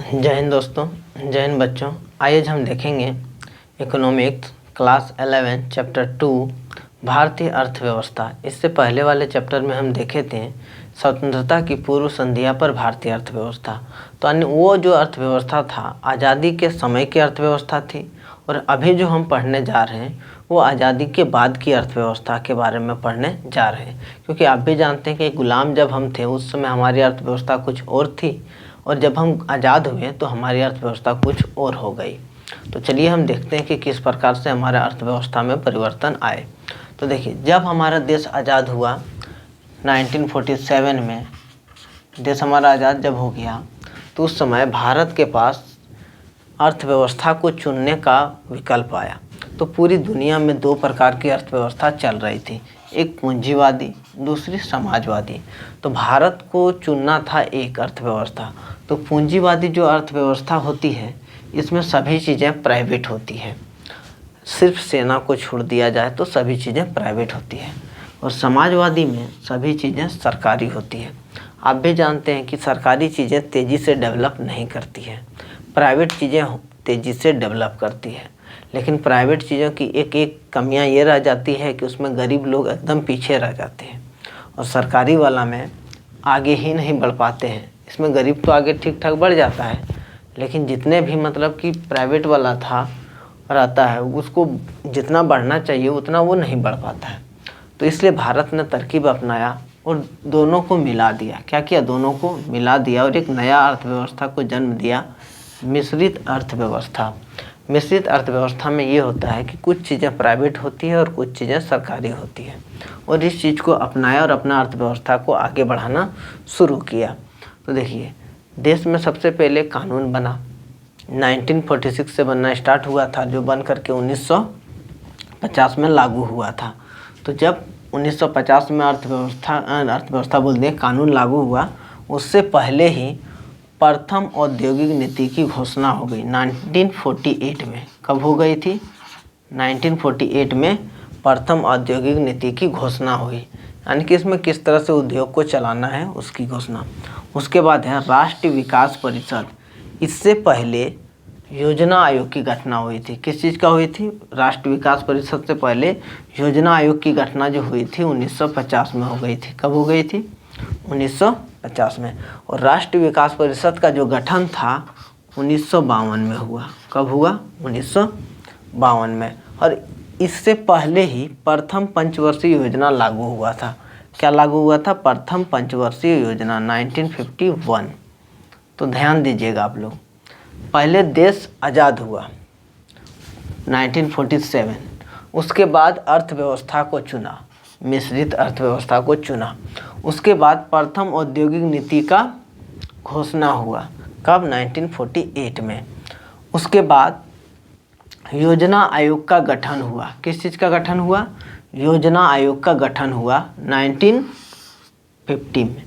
जय हिंद दोस्तों, जय हिंद बच्चों। आज हम देखेंगे इकोनॉमिक्स क्लास 11 चैप्टर 2 भारतीय अर्थव्यवस्था। इससे पहले वाले चैप्टर में हम देखे थे स्वतंत्रता की पूर्व संध्या पर भारतीय अर्थव्यवस्था। तो अन्य वो जो अर्थव्यवस्था था आज़ादी के समय की अर्थव्यवस्था थी, और अभी जो हम पढ़ने जा रहे हैं वो आज़ादी के बाद की अर्थव्यवस्था के बारे में पढ़ने जा रहे हैं। क्योंकि आप भी जानते हैं कि गुलाम जब हम थे उस समय हमारी अर्थव्यवस्था कुछ और थी, और जब हम आज़ाद हुए तो हमारी अर्थव्यवस्था कुछ और हो गई। तो चलिए हम देखते हैं कि किस प्रकार से हमारे अर्थव्यवस्था में परिवर्तन आए। तो देखिए, जब हमारा देश आज़ाद हुआ 1947 में, देश हमारा आज़ाद जब हो गया तो उस समय भारत के पास अर्थव्यवस्था को चुनने का विकल्प आया। तो पूरी दुनिया में दो प्रकार की अर्थव्यवस्था चल रही थी, एक पूंजीवादी, दूसरी समाजवादी। तो भारत को चुनना था एक अर्थव्यवस्था। तो पूंजीवादी जो अर्थव्यवस्था होती है इसमें सभी चीज़ें प्राइवेट होती है, सिर्फ सेना को छोड़ दिया जाए तो सभी चीज़ें प्राइवेट होती है। और समाजवादी में सभी चीज़ें सरकारी होती है। आप भी जानते हैं कि सरकारी चीज़ें तेज़ी से डेवलप नहीं करती है, प्राइवेट चीज़ें तेज़ी से डेवलप करती है। लेकिन प्राइवेट चीज़ों की एक एक कमियां ये रह जाती है कि उसमें गरीब लोग एकदम पीछे रह जाते हैं, और सरकारी वाला में आगे ही नहीं बढ़ पाते हैं। इसमें गरीब तो आगे ठीक ठाक बढ़ जाता है, लेकिन जितने भी मतलब कि प्राइवेट वाला था रहता है उसको जितना बढ़ना चाहिए उतना वो नहीं बढ़ पाता है। तो इसलिए भारत ने तरकीब अपनाया और दोनों को मिला दिया। क्या किया? दोनों को मिला दिया और एक नया अर्थव्यवस्था को जन्म दिया, मिश्रित अर्थव्यवस्था। मिश्रित अर्थव्यवस्था में ये होता है कि कुछ चीज़ें प्राइवेट होती है और कुछ चीज़ें सरकारी होती है, और इस चीज़ को अपनाया और अपना अर्थव्यवस्था को आगे बढ़ाना शुरू किया। तो देखिए, देश में सबसे पहले कानून बना, 1946 से बनना स्टार्ट हुआ था, जो बन करके 1950 में लागू हुआ था। तो जब 1950 में अर्थव्यवस्था बोल दें कानून लागू हुआ, उससे पहले ही प्रथम औद्योगिक नीति की घोषणा हो गई 1948 में। कब हो गई थी? 1948 में प्रथम औद्योगिक नीति की घोषणा हुई, यानी कि इसमें किस तरह से उद्योग को चलाना है उसकी घोषणा। उसके बाद है राष्ट्रीय विकास परिषद। इससे पहले योजना आयोग की घटना हुई थी। किस चीज़ का हुई थी? राष्ट्रीय विकास परिषद से पहले योजना आयोग की घटना जो हुई थी 1950 में हो गई थी। कब हो गई थी? 1950 में। और राष्ट्रीय विकास परिषद का जो गठन था 1952 में हुआ। कब हुआ? 1952 में। और इससे पहले ही प्रथम पंचवर्षीय योजना लागू हुआ था। क्या लागू हुआ था? प्रथम पंचवर्षीय योजना 1951। तो ध्यान दीजिएगा आप लोग, पहले देश आज़ाद हुआ 1947, उसके बाद अर्थव्यवस्था को चुना, मिश्रित अर्थव्यवस्था को चुना। उसके बाद प्रथम औद्योगिक नीति का घोषणा हुआ। कब? 1948 में। उसके बाद योजना आयोग का गठन हुआ। किस चीज़ का गठन हुआ? योजना आयोग का गठन हुआ 1950 में।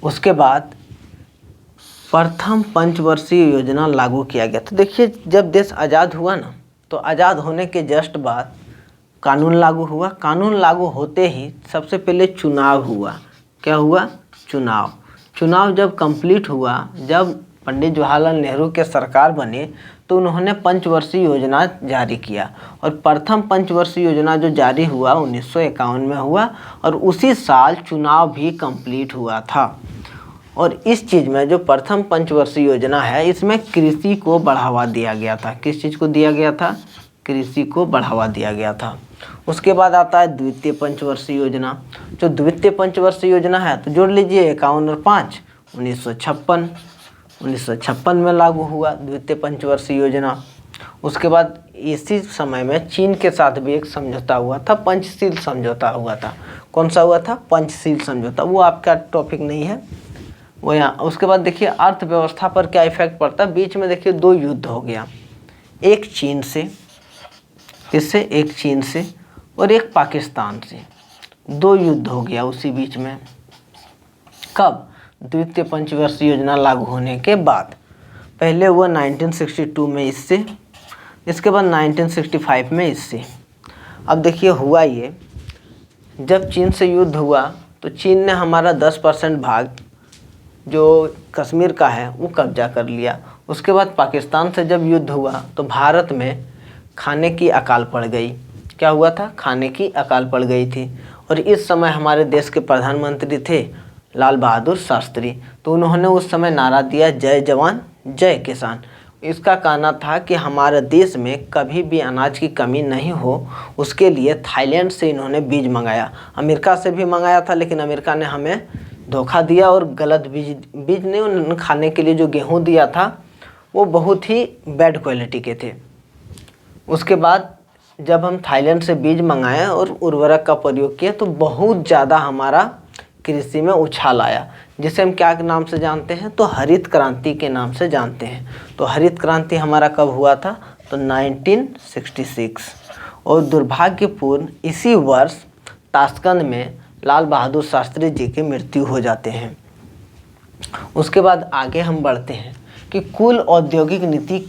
उसके बाद प्रथम पंचवर्षीय योजना लागू किया गया। तो देखिए, जब देश आज़ाद हुआ ना, तो आज़ाद होने के जस्ट बाद कानून लागू हुआ। कानून लागू होते ही सबसे पहले चुनाव हुआ। क्या हुआ? चुनाव जब कंप्लीट हुआ, जब पंडित जवाहरलाल नेहरू के सरकार बने, तो उन्होंने पंचवर्षीय योजना जारी किया। और प्रथम पंचवर्षीय योजना जो जारी हुआ 1951 में हुआ, और उसी साल चुनाव भी कंप्लीट हुआ था। और इस चीज़ में जो प्रथम पंचवर्षीय योजना है, इसमें कृषि को बढ़ावा दिया गया था। किस चीज़ को दिया गया था? कृषि को बढ़ावा दिया गया था। उसके बाद आता है द्वितीय पंचवर्षीय योजना। जो द्वितीय पंचवर्षीय योजना है, तो जोड़ लीजिए 51 और 5, 1956 में लागू हुआ द्वितीय पंचवर्षीय योजना। उसके बाद इसी समय में चीन के साथ भी एक समझौता हुआ था, पंचशील समझौता हुआ था। कौन सा हुआ था? पंचशील समझौता। वो आपका टॉपिक नहीं है वो यहाँ। उसके बाद देखिए अर्थव्यवस्था पर क्या इफेक्ट पड़ता है। बीच में देखिए दो युद्ध हो गया, एक चीन से, इससे एक चीन से और एक पाकिस्तान से। दो युद्ध हो गया उसी बीच में। कब? द्वितीय पंचवर्षीय योजना लागू होने के बाद। पहले हुआ 1962 में इससे, इसके बाद 1965 में इससे। अब देखिए हुआ ये, जब चीन से युद्ध हुआ तो चीन ने हमारा 10% भाग जो कश्मीर का है वो कब्जा कर लिया। उसके बाद पाकिस्तान से जब युद्ध हुआ तो भारत में खाने की अकाल पड़ गई। क्या हुआ था? खाने की अकाल पड़ गई थी। और इस समय हमारे देश के प्रधानमंत्री थे लाल बहादुर शास्त्री। तो उन्होंने उस समय नारा दिया, जय जवान जय किसान। इसका कहना था कि हमारे देश में कभी भी अनाज की कमी नहीं हो, उसके लिए थाईलैंड से इन्होंने बीज मंगाया। अमेरिका से भी मंगाया था, लेकिन अमेरिका ने हमें धोखा दिया और गलत बीज नहीं, उन्होंने खाने के लिए जो गेहूँ दिया था वो बहुत ही बैड क्वालिटी के थे। उसके बाद जब हम थाईलैंड से बीज मंगाए और उर्वरक का प्रयोग किया तो बहुत ज़्यादा हमारा कृषि में उछाल आया, जिसे हम क्या के नाम से जानते हैं? तो हरित क्रांति के नाम से जानते हैं। तो हरित क्रांति हमारा कब हुआ था? तो 1966। और दुर्भाग्यपूर्ण इसी वर्ष ताशकंद में लाल बहादुर शास्त्री जी की मृत्यु हो जाते हैं। उसके बाद आगे हम बढ़ते हैं कि कुल औद्योगिक नीति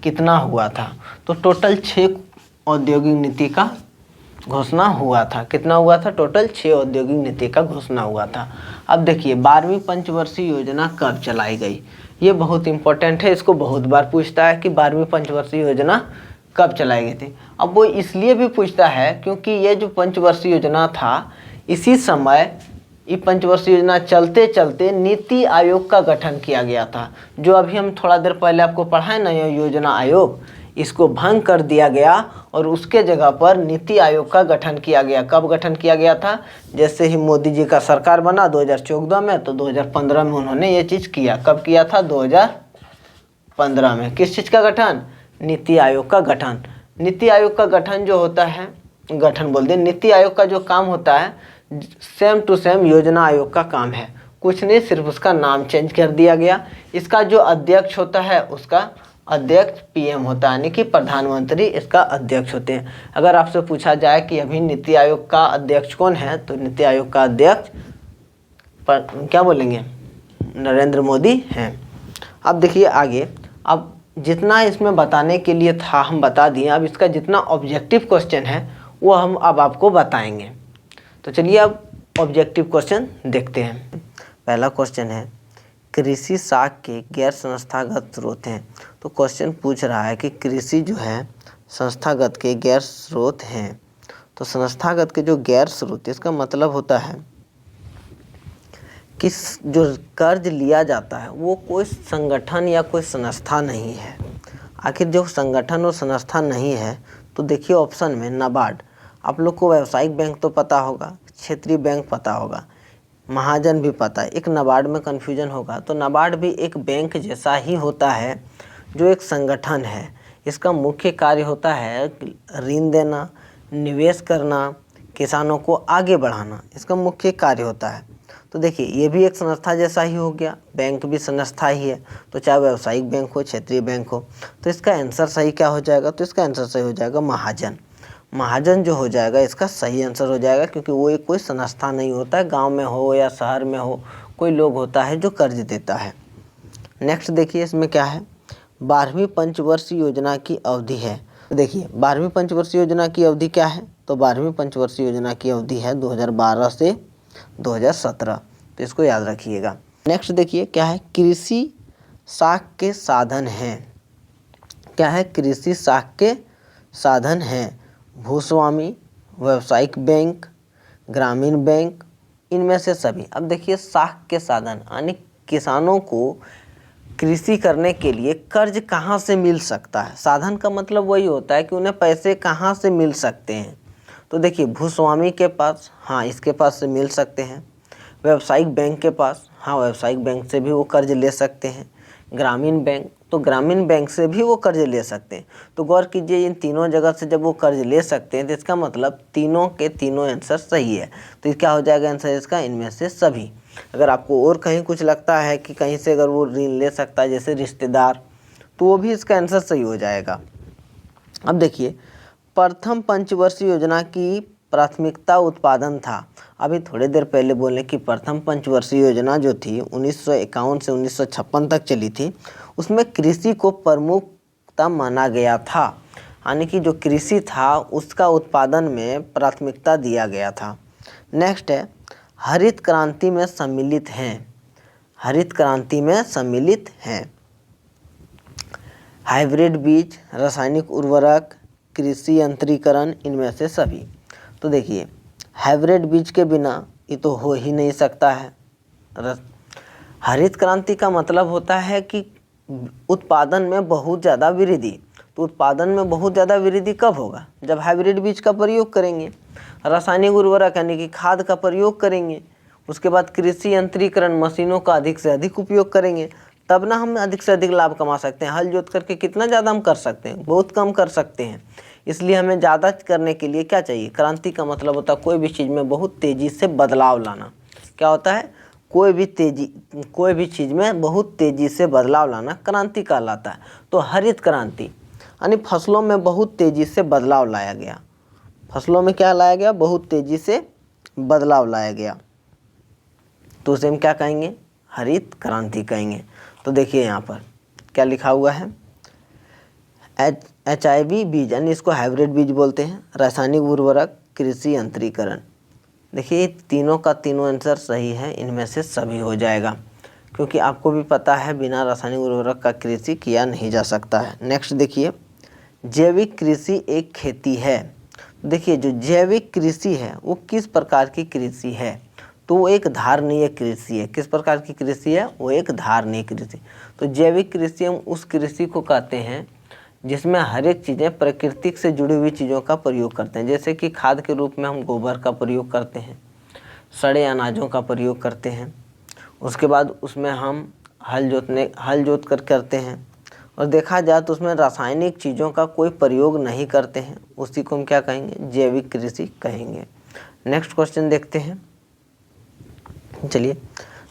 कितना हुआ था। तो टोटल 6 औद्योगिक नीति का घोषणा हुआ था। कितना हुआ था? टोटल 6 औद्योगिक नीति का घोषणा हुआ था। अब देखिए 12वीं पंचवर्षीय योजना कब चलाई गई? ये बहुत इंपॉर्टेंट है, इसको बहुत बार पूछता है कि 12वीं पंचवर्षीय योजना कब चलाई गई थी। अब वो इसलिए भी पूछता है क्योंकि ये जो पंचवर्षीय योजना था, इसी समय ये पंचवर्षीय योजना चलते चलते नीति आयोग का गठन किया गया था। जो अभी हम थोड़ा देर पहले आपको पढ़ाए ना, ये योजना आयोग, इसको भंग कर दिया गया और उसके जगह पर नीति आयोग का गठन किया गया। कब गठन किया गया था? जैसे ही मोदी जी का सरकार बना 2014 में, तो 2015 में उन्होंने ये चीज़ किया। कब किया था? 2015 में। किस चीज़ का गठन? नीति आयोग का गठन। नीति आयोग का गठन जो होता है, गठन बोल दें, नीति आयोग का जो काम होता है सेम टू सेम योजना आयोग का काम है, कुछ नहीं, सिर्फ उसका नाम चेंज कर दिया गया। इसका जो अध्यक्ष होता है उसका अध्यक्ष पीएम होता है, यानी कि प्रधानमंत्री इसका अध्यक्ष होते हैं। अगर आपसे पूछा जाए कि अभी नीति आयोग का अध्यक्ष कौन है, तो नीति आयोग का अध्यक्ष क्या बोलेंगे? नरेंद्र मोदी हैं। अब देखिए आगे, अब जितना इसमें बताने के लिए था हम बता दिए। अब इसका जितना ऑब्जेक्टिव क्वेश्चन है वो हम अब आपको बताएंगे। तो चलिए अब ऑब्जेक्टिव क्वेश्चन देखते हैं। पहला क्वेश्चन है, कृषि साख के गैर संस्थागत स्रोत हैं। तो क्वेश्चन पूछ रहा है कि कृषि जो है संस्थागत के गैर स्रोत हैं। तो संस्थागत के जो गैर स्रोत, इसका मतलब होता है कि जो कर्ज लिया जाता है वो कोई संगठन या कोई संस्था नहीं है। आखिर जो संगठन और संस्था नहीं है, तो देखिए ऑप्शन में नाबार्ड। आप लोग को व्यावसायिक बैंक तो पता होगा, क्षेत्रीय बैंक पता होगा, महाजन भी पता है, एक नाबार्ड में कन्फ्यूजन होगा। तो नाबार्ड भी एक बैंक जैसा ही होता है, जो एक संगठन है। इसका मुख्य कार्य होता है ऋण देना, निवेश करना, किसानों को आगे बढ़ाना, इसका मुख्य कार्य होता है। तो देखिए ये भी एक संस्था जैसा ही हो गया, बैंक भी संस्था ही है। तो चाहे व्यावसायिक बैंक हो, क्षेत्रीय बैंक हो, तो इसका आंसर सही क्या हो जाएगा? तो इसका आंसर सही हो जाएगा महाजन। महाजन जो हो जाएगा इसका सही आंसर हो जाएगा, क्योंकि वो एक कोई संस्था नहीं होता है, गांव में हो या शहर में हो, कोई लोग होता है जो कर्ज देता है। नेक्स्ट देखिए इसमें क्या है, 12वीं पंचवर्षीय योजना की अवधि है। देखिए 12वीं पंचवर्षीय योजना की अवधि क्या है? तो 12वीं पंचवर्षीय योजना की अवधि है 2012 से 2017। तो इसको याद रखिएगा। नेक्स्ट देखिए क्या है, कृषि साख के साधन हैं। क्या है? कृषि साख के साधन हैं भूस्वामी, व्यावसायिक बैंक, ग्रामीण बैंक, इनमें से सभी। अब देखिए साख के साधन यानी किसानों को कृषि करने के लिए कर्ज कहाँ से मिल सकता है। साधन का मतलब वही होता है कि उन्हें पैसे कहाँ से मिल सकते हैं। तो देखिए भूस्वामी के पास, हाँ इसके पास से मिल सकते हैं। व्यावसायिक बैंक के पास, हाँ व्यावसायिक बैंक से भी वो कर्ज ले सकते हैं। ग्रामीण बैंक, तो ग्रामीण बैंक से भी वो कर्ज ले सकते हैं। तो गौर कीजिए इन तीनों जगह से जब वो कर्ज ले सकते हैं तो इसका मतलब तीनों के तीनों आंसर सही है। तो क्या हो जाएगा आंसर इसका? इनमें से सभी। अगर आपको और कहीं कुछ लगता है कि कहीं से अगर वो ऋण ले सकता है, जैसे रिश्तेदार, तो वो भी इसका आंसर सही हो जाएगा। अब देखिए प्रथम पंचवर्षीय योजना की प्राथमिकता उत्पादन था। अभी थोड़ी देर पहले बोले कि प्रथम पंचवर्षीय योजना जो थी 1951 से 1956 तक चली थी, उसमें कृषि को प्रमुखता माना गया था, यानी कि जो कृषि था उसका उत्पादन में प्राथमिकता दिया गया था। नेक्स्ट है हरित क्रांति में सम्मिलित हैं। हरित क्रांति में सम्मिलित हैं। हाइब्रिड बीज, रासायनिक उर्वरक, कृषि यंत्रीकरण, इनमें से सभी। तो देखिए हाइब्रिड बीज के बिना ये तो हो ही नहीं सकता है। हरित क्रांति का मतलब होता है कि उत्पादन में बहुत ज़्यादा वृद्धि। तो उत्पादन में बहुत ज़्यादा वृद्धि कब होगा? जब हाइब्रिड बीज का प्रयोग करेंगे, रासायनिक उर्वरक यानी कि खाद का प्रयोग करेंगे, उसके बाद कृषि यंत्रीकरण, मशीनों का अधिक से अधिक उपयोग करेंगे, तब ना हम अधिक से अधिक लाभ कमा सकते हैं। हल जोत करके कितना ज़्यादा हम कर सकते हैं? बहुत कम कर सकते हैं। इसलिए हमें ज़्यादा करने के लिए क्या चाहिए? क्रांति का मतलब होता है कोई भी चीज़ में बहुत तेज़ी से बदलाव लाना। क्या होता है? कोई भी चीज़ में बहुत तेज़ी से बदलाव लाना क्रांति कहलाता है। तो हरित क्रांति यानी फसलों में बहुत तेज़ी से बदलाव लाया गया। फसलों में क्या लाया गया? बहुत तेज़ी से बदलाव लाया गया। तो उसे हम क्या कहेंगे? हरित क्रांति कहेंगे। तो देखिए यहाँ पर क्या लिखा हुआ है, HIV बीज यानी इसको हाइब्रिड बीज बोलते हैं, रासायनिक उर्वरक, कृषि यंत्रीकरण। देखिए तीनों का तीनों आंसर सही है, इनमें से सभी हो जाएगा, क्योंकि आपको भी पता है बिना रासायनिक उर्वरक का कृषि किया नहीं जा सकता है। नेक्स्ट देखिए, जैविक कृषि एक खेती है। देखिए जो जैविक कृषि है वो किस प्रकार की कृषि है? तो वो एक धारणीय कृषि है। किस प्रकार की कृषि है? वो एक धारणीय कृषि। तो जैविक कृषि हम उस कृषि को कहते हैं जिसमें हर एक चीज़ें प्राकृतिक से जुड़ी हुई चीज़ों का प्रयोग करते हैं। जैसे कि खाद के रूप में हम गोबर का प्रयोग करते हैं, सड़े अनाजों का प्रयोग करते हैं, उसके बाद उसमें हम हल जोत कर करते हैं, और देखा जाए तो उसमें रासायनिक चीज़ों का कोई प्रयोग नहीं करते हैं। उसी को हम क्या कहेंगे? जैविक कृषि कहेंगे। नेक्स्ट क्वेश्चन देखते हैं। चलिए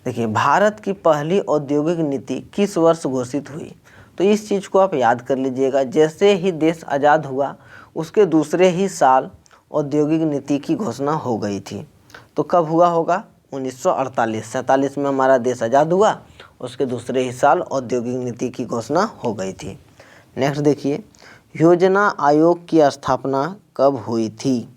देखिए, भारत की पहली औद्योगिक नीति किस वर्ष घोषित हुई? तो इस चीज़ को आप याद कर लीजिएगा। जैसे ही देश आज़ाद हुआ उसके दूसरे ही साल औद्योगिक नीति की घोषणा हो गई थी। तो कब हुआ होगा? 1947 में हमारा देश आज़ाद हुआ, उसके दूसरे ही साल औद्योगिक नीति की घोषणा हो गई थी। नेक्स्ट देखिए, योजना आयोग की स्थापना कब हुई थी?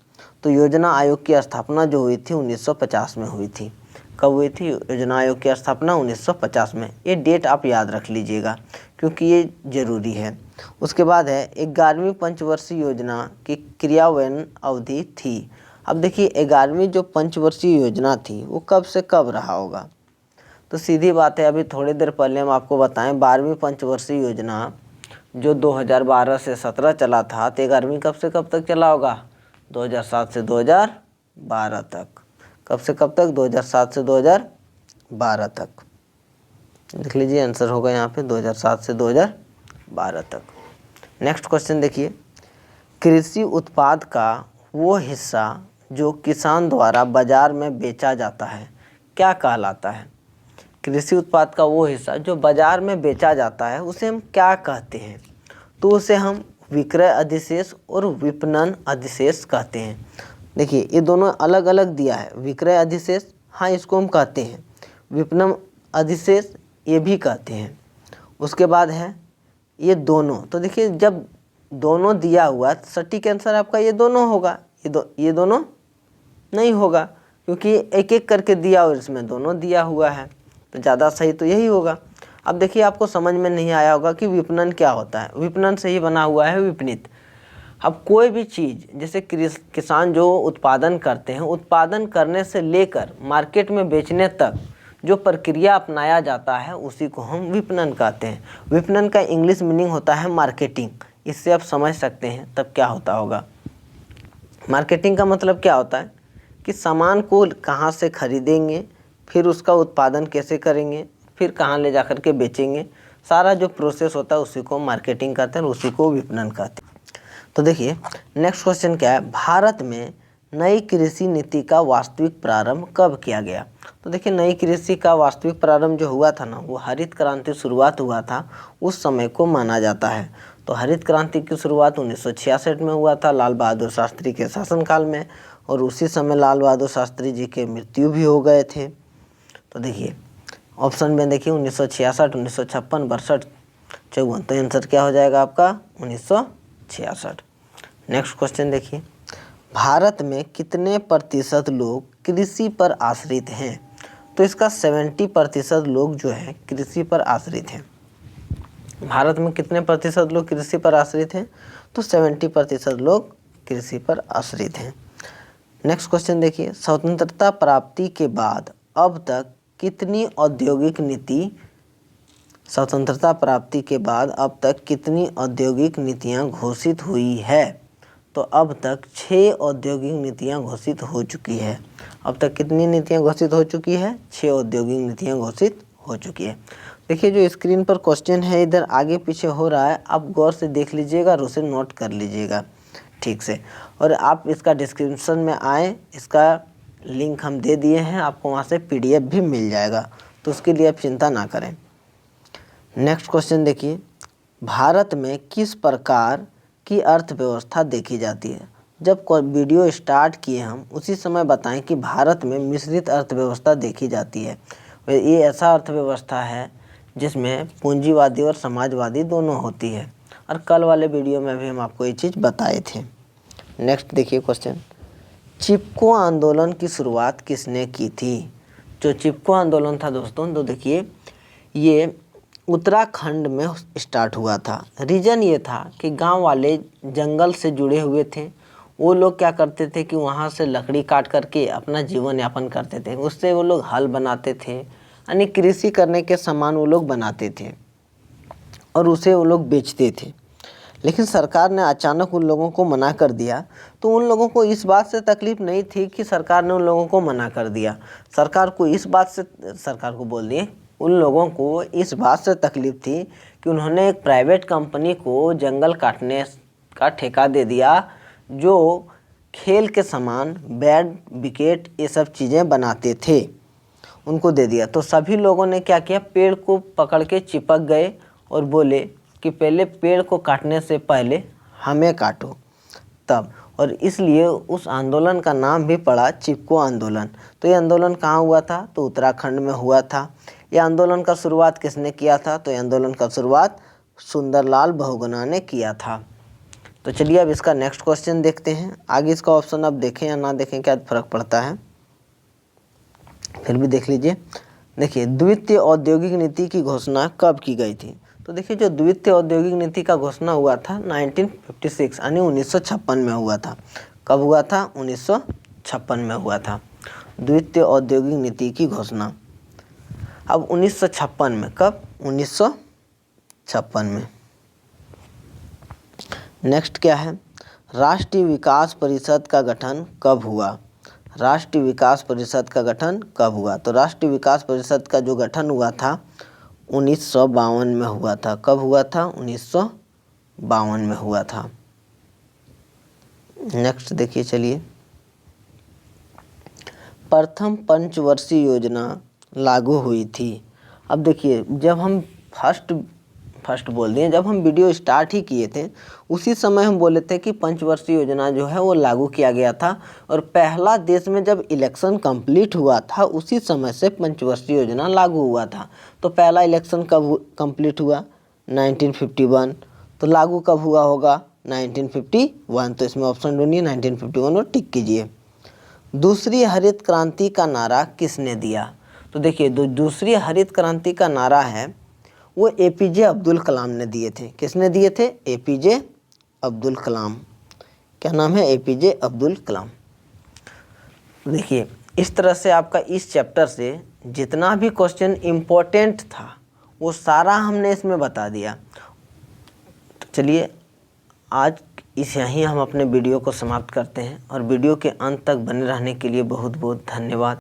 तो योजना आयोग की स्थापना जो हुई थी 1950 में हुई थी। कब हुई थी योजना आयोग की स्थापना? 1950 में। ये डेट आप याद रख लीजिएगा क्योंकि ये ज़रूरी है। उसके बाद है 11वीं पंचवर्षीय योजना की क्रियान्वयन अवधि थी। अब देखिए 11वीं जो पंचवर्षीय योजना थी वो कब से कब रहा होगा? तो सीधी बात है, अभी थोड़ी देर पहले हम आपको बताएं 12वीं पंचवर्षीय योजना जो 2012 से 17 चला था, तो 11वीं कब से कब तक चला होगा? 2007 से 2012 तक। कब से कब तक? 2007 से 2012 तक। देख लीजिए आंसर होगा यहाँ पे 2007 से 2012 तक। नेक्स्ट क्वेश्चन देखिए, कृषि उत्पाद का वो हिस्सा जो किसान द्वारा बाजार में बेचा जाता है क्या कहलाता है? कृषि उत्पाद का वो हिस्सा जो बाजार में बेचा जाता है उसे हम क्या कहते हैं? तो उसे हम विक्रय अधिशेष और विपणन अधिशेष कहते हैं। देखिए ये दोनों अलग अलग दिया है। विक्रय अधिशेष, हाँ इसको हम कहते हैं, विपणन अधिशेष ये भी कहते हैं। उसके बाद है ये दोनों। तो देखिए जब दोनों दिया हुआ सटीक आंसर आपका ये दोनों होगा। ये दोनों नहीं होगा क्योंकि एक एक करके दिया और इसमें दोनों दिया हुआ है, तो ज़्यादा सही तो यही होगा। अब देखिए आपको समझ में नहीं आया होगा कि विपणन क्या होता है। विपणन से ही बना हुआ है विपणित। अब कोई भी चीज़ जैसे किसान जो उत्पादन करते हैं, उत्पादन करने से लेकर मार्केट में बेचने तक जो प्रक्रिया अपनाया जाता है उसी को हम विपणन कहते हैं। विपणन का इंग्लिश मीनिंग होता है मार्केटिंग। इससे आप समझ सकते हैं तब क्या होता होगा। मार्केटिंग का मतलब क्या होता है कि सामान को कहाँ से खरीदेंगे, फिर उसका उत्पादन कैसे करेंगे, फिर कहाँ ले जा कर के बेचेंगे, सारा जो प्रोसेस होता है उसी को मार्केटिंग कहते हैं और उसी को विपणन कहते हैं। तो देखिए नेक्स्ट क्वेश्चन क्या है, भारत में नई कृषि नीति का वास्तविक प्रारंभ कब किया गया? तो देखिए नई कृषि का वास्तविक प्रारंभ जो हुआ था ना, वो हरित क्रांति शुरुआत हुआ था उस समय को माना जाता है। तो हरित क्रांति की शुरुआत 1966 में हुआ था लाल बहादुर शास्त्री के शासनकाल में, और उसी समय लाल बहादुर शास्त्री जी के मृत्यु भी हो गए थे। तो देखिए ऑप्शन में देखिए 1966, 1956, 62, 54। तो आंसर क्या हो जाएगा आपका? 1966। नेक्स्ट क्वेश्चन देखिए, भारत में कितने प्रतिशत लोग कृषि पर आश्रित हैं? तो इसका 70% लोग जो है कृषि पर आश्रित हैं। भारत में कितने प्रतिशत लोग कृषि पर आश्रित हैं? तो 70% लोग कृषि पर आश्रित हैं। नेक्स्ट क्वेश्चन देखिए, स्वतंत्रता प्राप्ति के बाद अब तक कितनी औद्योगिक नीति स्वतंत्रता प्राप्ति के बाद अब तक कितनी औद्योगिक नीतियां घोषित हुई है? तो अब तक 6 औद्योगिक नीतियां घोषित हो चुकी है। अब तक कितनी नीतियां घोषित हो चुकी है? 6 औद्योगिक नीतियां घोषित हो चुकी है। देखिए जो स्क्रीन पर क्वेश्चन है इधर आगे पीछे हो रहा है, आप गौर से देख लीजिएगा और उसे नोट कर लीजिएगा ठीक से। और आप इसका डिस्क्रिप्शन में आए, इसका लिंक हम दे दिए हैं, आपको वहाँ से PDF भी मिल जाएगा, तो उसके लिए आप चिंता ना करें। नेक्स्ट क्वेश्चन देखिए, भारत में किस प्रकार की अर्थव्यवस्था देखी जाती है? जब वीडियो स्टार्ट किए हम उसी समय बताएं कि भारत में मिश्रित अर्थव्यवस्था देखी जाती है। ये ऐसा अर्थव्यवस्था है जिसमें पूंजीवादी और समाजवादी दोनों होती है, और कल वाले वीडियो में भी हम आपको ये चीज़ बताए थे। नेक्स्ट देखिए क्वेश्चन, चिपको आंदोलन की शुरुआत किसने की थी? जो चिपको आंदोलन था दोस्तों, तो देखिए ये उत्तराखंड में स्टार्ट हुआ था। रीज़न ये था कि गांव वाले जंगल से जुड़े हुए थे, वो लोग क्या करते थे कि वहाँ से लकड़ी काट करके अपना जीवन यापन करते थे, उससे वो लोग हल बनाते थे, यानी कृषि करने के सामान वो लोग बनाते थे और उसे वो लोग बेचते थे। लेकिन सरकार ने अचानक उन लोगों को मना कर दिया, तो उन लोगों को इस बात से तकलीफ़ नहीं थी कि सरकार ने उन लोगों को मना कर दिया, सरकार को बोल दिए, उन लोगों को इस बात से तकलीफ़ थी कि उन्होंने एक प्राइवेट कंपनी को जंगल काटने का ठेका दे दिया, जो खेल के सामान, बैट, विकेट, ये सब चीज़ें बनाते थे, उनको दे दिया। तो सभी लोगों ने क्या किया, पेड़ को पकड़ के चिपक गए और बोले कि पहले पेड़ को काटने से पहले हमें काटो तब, और इसलिए उस आंदोलन का नाम भी पड़ा चिपको आंदोलन। तो ये आंदोलन कहाँ हुआ था? तो उत्तराखंड में हुआ था। ये आंदोलन का शुरुआत किसने किया था? तो ये आंदोलन का शुरुआत सुंदरलाल बहुगुणा ने किया था। तो चलिए अब इसका नेक्स्ट क्वेश्चन देखते हैं। आगे इसका ऑप्शन आप देखें या ना देखें, क्या फ़र्क पड़ता है, फिर भी देख लीजिए। देखिए, द्वितीय औद्योगिक नीति की घोषणा कब की गई थी? तो देखिए जो द्वितीय औद्योगिक नीति का घोषणा हुआ था 1956 यानी 1956 में हुआ था। कब हुआ था? 1956 में हुआ था द्वितीय औद्योगिक नीति की घोषणा। अब 1956 में, कब? 1956 में। नेक्स्ट क्या है, राष्ट्रीय विकास परिषद का गठन कब हुआ? राष्ट्रीय विकास परिषद का गठन कब हुआ? तो राष्ट्रीय विकास परिषद का जो गठन हुआ था 1952 में हुआ था। कब हुआ था? 1952 में हुआ था। नेक्स्ट देखिए, चलिए, प्रथम पंचवर्षीय योजना लागू हुई थी। अब देखिए जब हम जब हम वीडियो स्टार्ट ही किए थे उसी समय हम बोले थे कि पंचवर्षीय योजना जो है वो लागू किया गया था, और पहला देश में जब इलेक्शन कंप्लीट हुआ था उसी समय से पंचवर्षीय योजना लागू हुआ था। तो पहला इलेक्शन कब कंप्लीट हुआ? 1951। तो लागू कब हुआ होगा? 1951। तो इसमें ऑप्शन ढूंढिए, 1951 और टिक कीजिए। दूसरी हरित क्रांति का नारा किसने दिया? तो देखिए दूसरी हरित क्रांति का नारा है वो APJ अब्दुल कलाम ने दिए थे। किसने दिए थे? APJ अब्दुल कलाम। क्या नाम है? APJ अब्दुल कलाम। देखिए इस तरह से आपका इस चैप्टर से जितना भी क्वेश्चन इम्पोर्टेंट था वो सारा हमने इसमें बता दिया। तो चलिए आज यहीं हम अपने वीडियो को समाप्त करते हैं, और वीडियो के अंत तक बने रहने के लिए बहुत बहुत धन्यवाद।